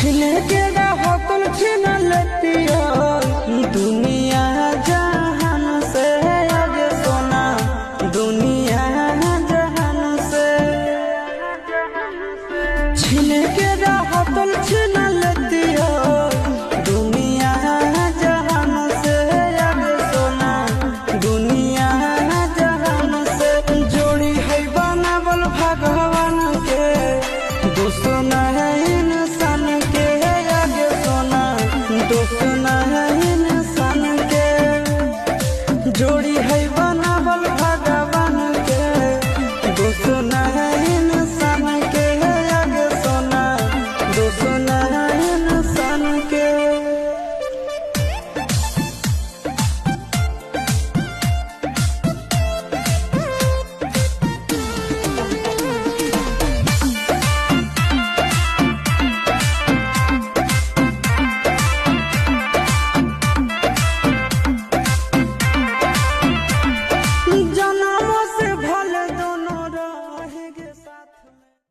छिने के होतल छिन लेतिया दुनिया जहान से आगे सोना दुनिया जहान से छिने के होतल छिन लेतिया दुनिया जहान से आगे सोना दुनिया जहान से जोड़ी है बनावल भगवान के दुश्मन है